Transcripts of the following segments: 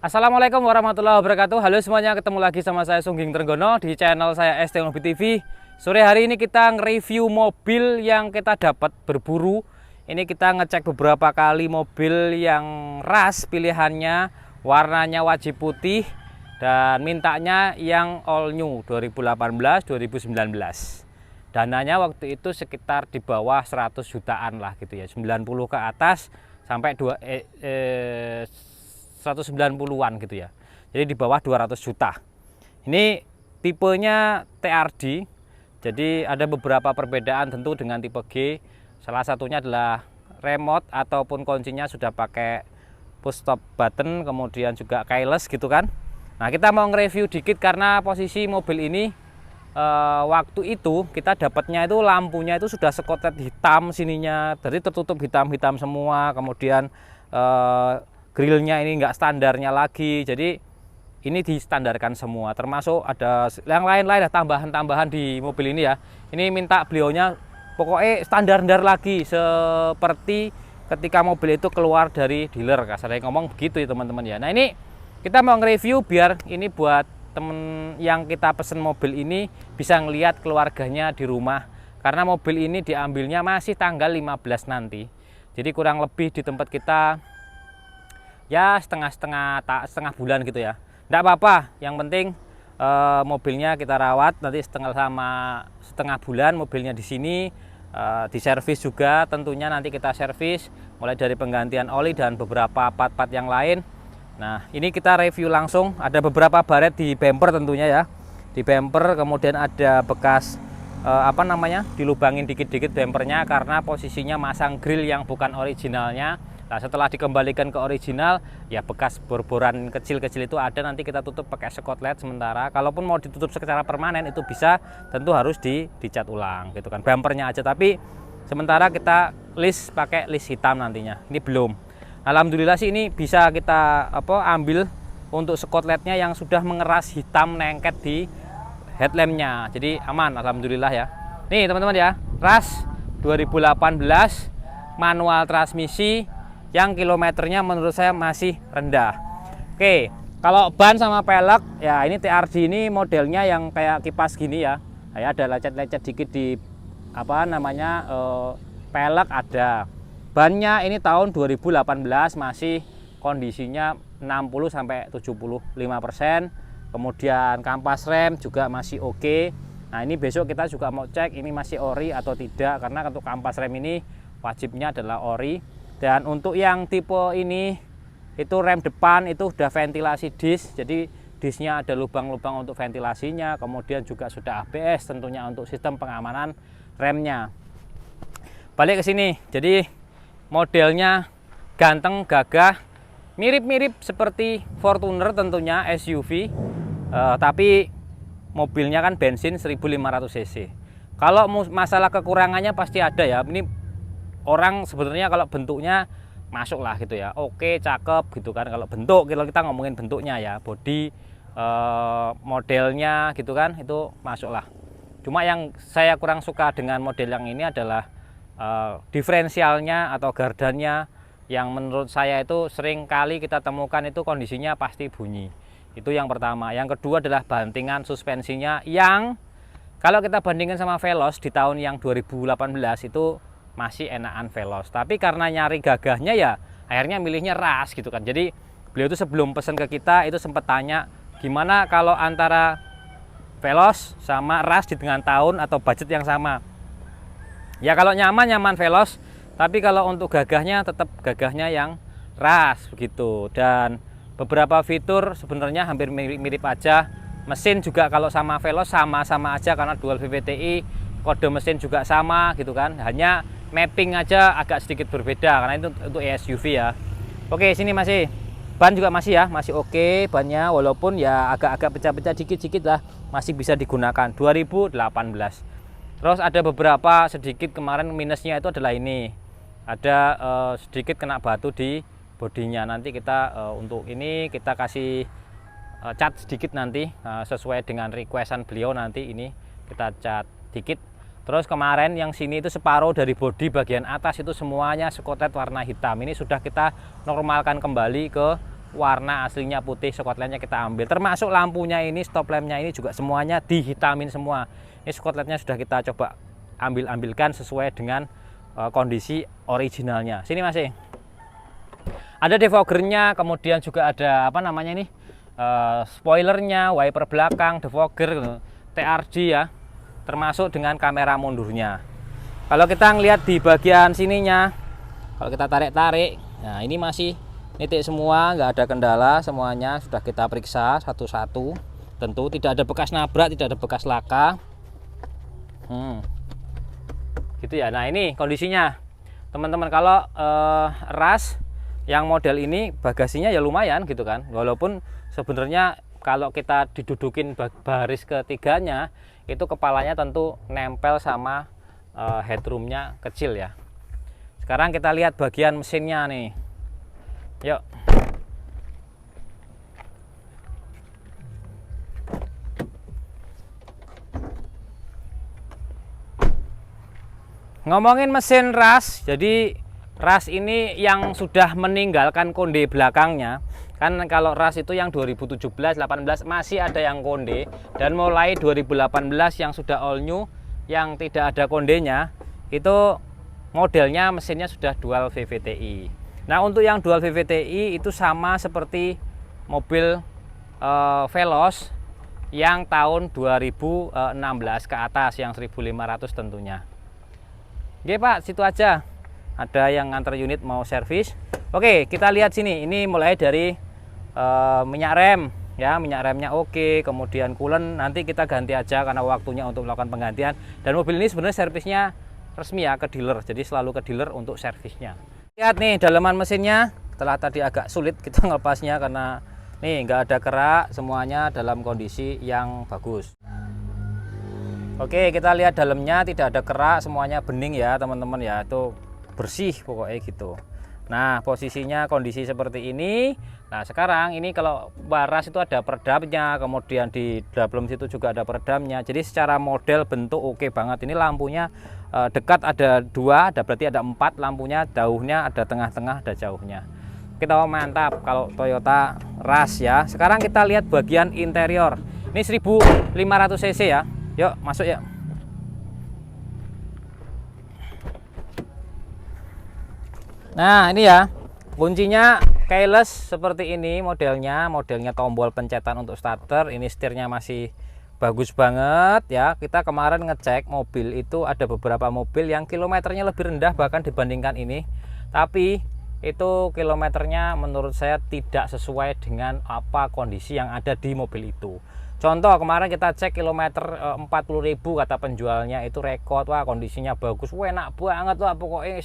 Assalamualaikum warahmatullahi wabarakatuh. Halo semuanya, ketemu lagi sama saya Sungging Trenggono di channel saya ST Mobil TV. Sore hari ini kita nge-review mobil yang kita dapat berburu. Ini kita ngecek beberapa kali mobil yang ras pilihannya, warnanya wajib putih dan mintanya yang all new 2018-2019. Dananya waktu itu sekitar di bawah 100 jutaan lah gitu ya, 90 ke atas sampai 190-an gitu ya. Jadi di bawah 200 juta. Ini tipenya TRD. Jadi ada beberapa perbedaan tentu dengan tipe G. Salah satunya adalah remote ataupun kuncinya sudah pakai push stop button, kemudian juga keyless gitu kan. Nah, kita mau nge-review dikit karena posisi mobil ini waktu itu kita dapatnya itu lampunya itu sudah sekotlet hitam sininya. Jadi tertutup hitam-hitam semua. Kemudian grillnya ini enggak standarnya lagi, jadi ini distandarkan semua, termasuk ada yang lain-lain, ada tambahan-tambahan di mobil ini ya. Ini minta beliaunya pokoknya standar lagi seperti ketika mobil itu keluar dari dealer, kasarnya ngomong begitu ya teman-teman ya. Nah, ini kita mau nge-review biar ini buat temen yang kita pesen mobil ini bisa ngelihat keluarganya di rumah, karena mobil ini diambilnya masih tanggal 15 nanti, jadi kurang lebih di tempat kita ya setengah bulan gitu ya. Enggak apa-apa, yang penting mobilnya kita rawat nanti setengah bulan mobilnya di sini, diservis juga tentunya, nanti kita servis mulai dari penggantian oli dan beberapa part-part yang lain. Nah, ini kita review langsung. Ada beberapa baret di bumper tentunya ya, di bumper, kemudian ada bekas dilubangin dikit-dikit bumpernya karena posisinya masang grill yang bukan originalnya. Nah, setelah dikembalikan ke original, ya bekas bor-boran kecil-kecil itu ada, nanti kita tutup pakai skotlet sementara. Kalaupun mau ditutup secara permanen itu bisa, tentu harus dicat ulang gitu kan, bumpernya aja. Tapi sementara kita list pakai list hitam nantinya. Ini belum. Alhamdulillah sih ini bisa kita ambil untuk skotletnya yang sudah mengeras hitam nengket di headlampnya. Jadi aman, alhamdulillah ya. Nih teman-teman ya, ras 2018, manual transmisi, yang kilometernya menurut saya masih rendah. Oke, kalau ban sama pelek ya, ini TRD ini modelnya yang kayak kipas gini ya. Kayak ada lecet-lecet dikit di pelek ada. Bannya ini tahun 2018 masih kondisinya 60 sampai 75%. Kemudian kampas rem juga masih oke. Nah, ini besok kita juga mau cek ini masih ori atau tidak, karena untuk kampas rem ini wajibnya adalah ori. Dan untuk yang tipe ini itu rem depan itu sudah ventilasi disk, jadi disknya ada lubang-lubang untuk ventilasinya, kemudian juga sudah ABS tentunya untuk sistem pengamanan remnya. Balik ke sini, jadi modelnya ganteng, gagah, mirip-mirip seperti Fortuner tentunya SUV, tapi mobilnya kan bensin 1500 cc. Kalau masalah kekurangannya pasti ada ya. Ini orang sebenarnya kalau bentuknya masuk lah gitu ya, oke, cakep gitu kan. Kalau bentuk, kalau kita ngomongin bentuknya ya, body, modelnya gitu kan, itu masuk lah. Cuma yang saya kurang suka dengan model yang ini adalah diferensialnya atau gardannya, yang menurut saya itu sering kali kita temukan itu kondisinya pasti bunyi. Itu yang pertama. Yang kedua adalah bantingan suspensinya, yang kalau kita bandingkan sama Veloz di tahun yang 2018 itu masih enakan Veloz, tapi karena nyari gagahnya ya akhirnya milihnya ras gitu kan. Jadi beliau itu sebelum pesan ke kita itu sempat tanya gimana kalau antara Veloz sama ras di tengah tahun atau budget yang sama. Ya kalau nyaman Veloz, tapi kalau untuk gagahnya tetap gagahnya yang ras begitu. Dan beberapa fitur sebenarnya hampir mirip aja. Mesin juga kalau sama Veloz sama-sama aja karena dual VVTi, kode mesin juga sama gitu kan. Hanya mapping aja agak sedikit berbeda karena itu untuk SUV ya. Oke, sini masih ban juga masih ya, masih oke bannya, walaupun ya agak-agak pecah-pecah dikit-dikit lah, masih bisa digunakan 2018. Terus ada beberapa sedikit kemarin minusnya itu adalah ini. Ada sedikit kena batu di bodinya. Nanti kita untuk ini kita kasih cat sedikit nanti sesuai dengan requestan beliau, nanti ini kita cat dikit. Terus kemarin yang sini itu separuh dari bodi bagian atas itu semuanya skotlet warna hitam. Ini sudah kita normalkan kembali ke warna aslinya putih, skotletnya kita ambil. Termasuk lampunya ini, stop lampnya ini juga semuanya dihitamin semua. Ini skotletnya sudah kita coba ambilkan sesuai dengan kondisi originalnya. Sini Mas. Ada defoggernya, kemudian juga ada apa namanya ini, spoilernya, wiper belakang, defogger, TRD ya, termasuk dengan kamera mundurnya. Kalau kita ngelihat di bagian sininya, kalau kita tarik-tarik, nah ini masih nitik semua, nggak ada kendala, semuanya sudah kita periksa satu-satu. Tentu tidak ada bekas nabrak, tidak ada bekas laka. Gitu ya. Nah ini kondisinya, teman-teman. Kalau ras yang model ini bagasinya ya lumayan gitu kan. Walaupun sebenarnya kalau kita didudukin baris ketiganya, itu kepalanya tentu nempel sama headroomnya kecil ya. Sekarang kita lihat bagian mesinnya nih. Yuk. Ngomongin mesin ras, jadi ras ini yang sudah meninggalkan konde belakangnya. Kan kalau ras itu yang 2017, 18 masih ada yang konde, dan mulai 2018 yang sudah all new, yang tidak ada kondenya, itu modelnya mesinnya sudah dual VVTi. Nah untuk yang dual VVTi itu sama seperti mobil Veloz yang tahun 2016 ke atas, yang 1500 tentunya. Oke Pak, situ aja. Ada yang nganter unit mau servis. Oke, kita lihat sini. Ini mulai dari minyak rem ya, minyak remnya oke, kemudian coolant nanti kita ganti aja karena waktunya untuk melakukan penggantian. Dan mobil ini sebenarnya servisnya resmi ya ke dealer, jadi selalu ke dealer untuk servisnya. Lihat nih dalaman mesinnya, setelah tadi agak sulit kita ngelepasnya karena nih nggak ada kerak, semuanya dalam kondisi yang bagus. Oke, kita lihat dalamnya tidak ada kerak, semuanya bening ya teman-teman ya, itu bersih pokoknya gitu. Nah posisinya kondisi seperti ini. Nah sekarang ini kalau baras itu ada peredamnya, kemudian di dalam situ juga ada peredamnya, jadi secara model bentuk oke banget. Ini lampunya dekat ada 2, ada berarti ada 4 lampunya, jauhnya ada tengah-tengah, ada jauhnya. Kita mantap kalau Toyota Rush ya. Sekarang kita lihat bagian interior. Ini 1500 cc ya. Yuk masuk ya. Nah ini ya kuncinya keyless seperti ini modelnya tombol pencetan untuk starter. Ini setirnya masih bagus banget ya. Kita kemarin ngecek mobil itu ada beberapa mobil yang kilometernya lebih rendah bahkan dibandingkan ini, tapi itu kilometernya menurut saya tidak sesuai dengan apa kondisi yang ada di mobil itu. Contoh kemarin kita cek kilometer 40.000 kata penjualnya, itu rekod. Wah kondisinya bagus, wah enak banget lah pokoknya.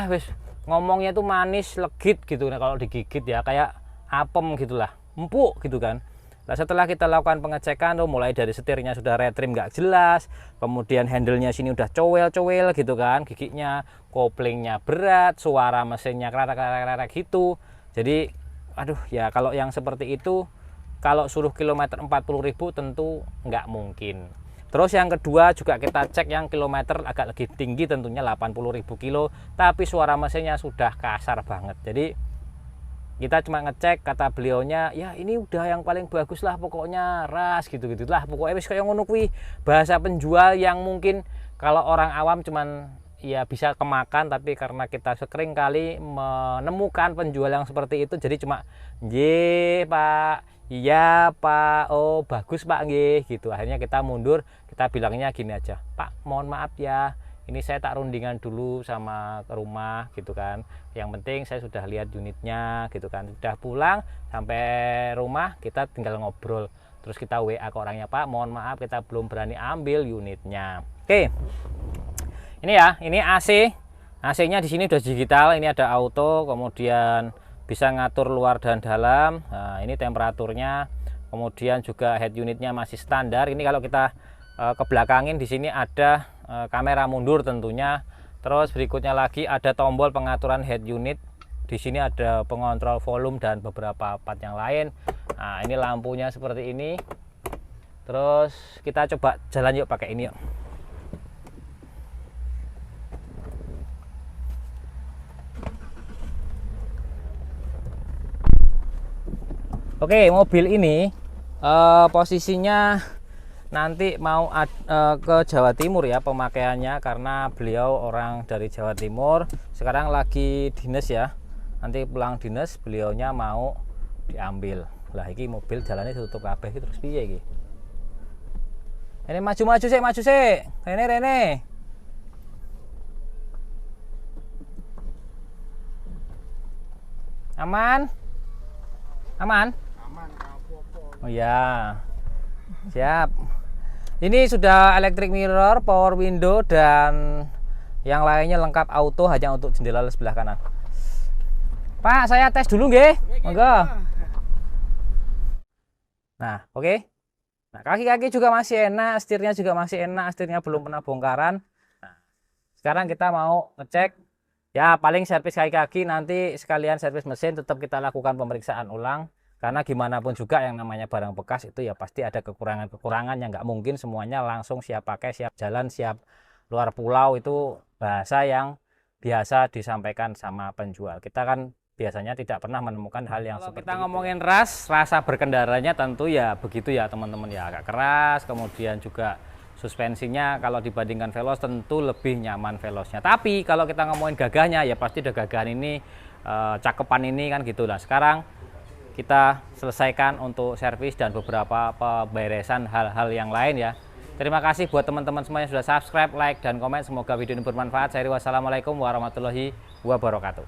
Wis ngomongnya itu manis legit gitu. Nah kalau digigit ya kayak apem gitulah, empuk gitu kan. Nah setelah kita lakukan pengecekan tuh, mulai dari setirnya sudah retrim nggak jelas, kemudian handle-nya sini udah cowel-cowel gitu kan, giginya, koplingnya berat, suara mesinnya kerak-kerak gitu. Jadi aduh ya kalau yang seperti itu kalau suruh kilometer 40.000 tentu nggak mungkin. Terus yang kedua juga kita cek yang kilometer agak lebih tinggi, tentunya 80.000 kilo, tapi suara mesinnya sudah kasar banget. Jadi kita cuma ngecek, kata beliaunya ya ini udah yang paling bagus lah pokoknya Rush gitu-gitu lah pokoknya wis kayak ngono kuwi, bahasa penjual yang mungkin kalau orang awam cuman ya bisa kemakan, tapi karena kita sering kali menemukan penjual yang seperti itu jadi cuma nggih Pak, iya Pak, oh bagus Pak nggih gitu. Akhirnya kita mundur, kita bilangnya gini aja, Pak mohon maaf ya, ini saya tak rundingan dulu sama ke rumah gitu kan, yang penting saya sudah lihat unitnya gitu kan. Sudah pulang sampai rumah kita tinggal ngobrol, terus kita WA ke orangnya, Pak mohon maaf kita belum berani ambil unitnya. Oke, ini ya, ini AC nya di sini udah digital, ini ada auto, kemudian bisa ngatur luar dan dalam. Nah ini temperaturnya, kemudian juga head unitnya masih standar. Ini kalau kita kebelakangin di sini ada kamera mundur tentunya. Terus berikutnya lagi ada tombol pengaturan head unit. Di sini ada pengontrol volume dan beberapa part yang lain. Nah, ini lampunya seperti ini. Terus kita coba jalan yuk pakai ini yuk. Oke, mobil ini posisinya nanti mau ke Jawa Timur ya pemakaiannya, karena beliau orang dari Jawa Timur, sekarang lagi dinas ya. Nanti pulang dinas beliaunya mau diambil. Lah iki mobil jalannya tutup kabeh terus piye iki? Ini maju sih. Rene. Aman? Oh ya, siap. Ini sudah electric mirror, power window, dan yang lainnya lengkap auto, hanya untuk jendela sebelah kanan. Pak, saya tes dulu nggih. Monggo. Nah, oke. Nah, kaki-kaki juga masih enak, setirnya juga masih enak, setirnya belum pernah bongkaran. Nah, sekarang kita mau ngecek. Ya, paling servis kaki-kaki, nanti sekalian servis mesin tetap kita lakukan pemeriksaan ulang. Karena gimana pun juga yang namanya barang bekas itu ya pasti ada kekurangan-kekurangan yang nggak mungkin semuanya langsung siap pakai, siap jalan, siap luar pulau. Itu bahasa yang biasa disampaikan sama penjual. Kita kan biasanya tidak pernah menemukan hal yang seperti kita ngomongin rasa berkendaranya tentu ya begitu ya teman-teman ya, agak keras, kemudian juga suspensinya kalau dibandingkan Veloz tentu lebih nyaman Veloznya. Tapi kalau kita ngomongin gagahnya ya pasti ada gagahan ini, cakepan ini kan gitu lah. Sekarang kita selesaikan untuk servis dan beberapa pemberesan hal-hal yang lain ya. Terima kasih buat teman-teman semua yang sudah subscribe, like, dan komen. Semoga video ini bermanfaat. Saya wassalamualaikum warahmatullahi wabarakatuh.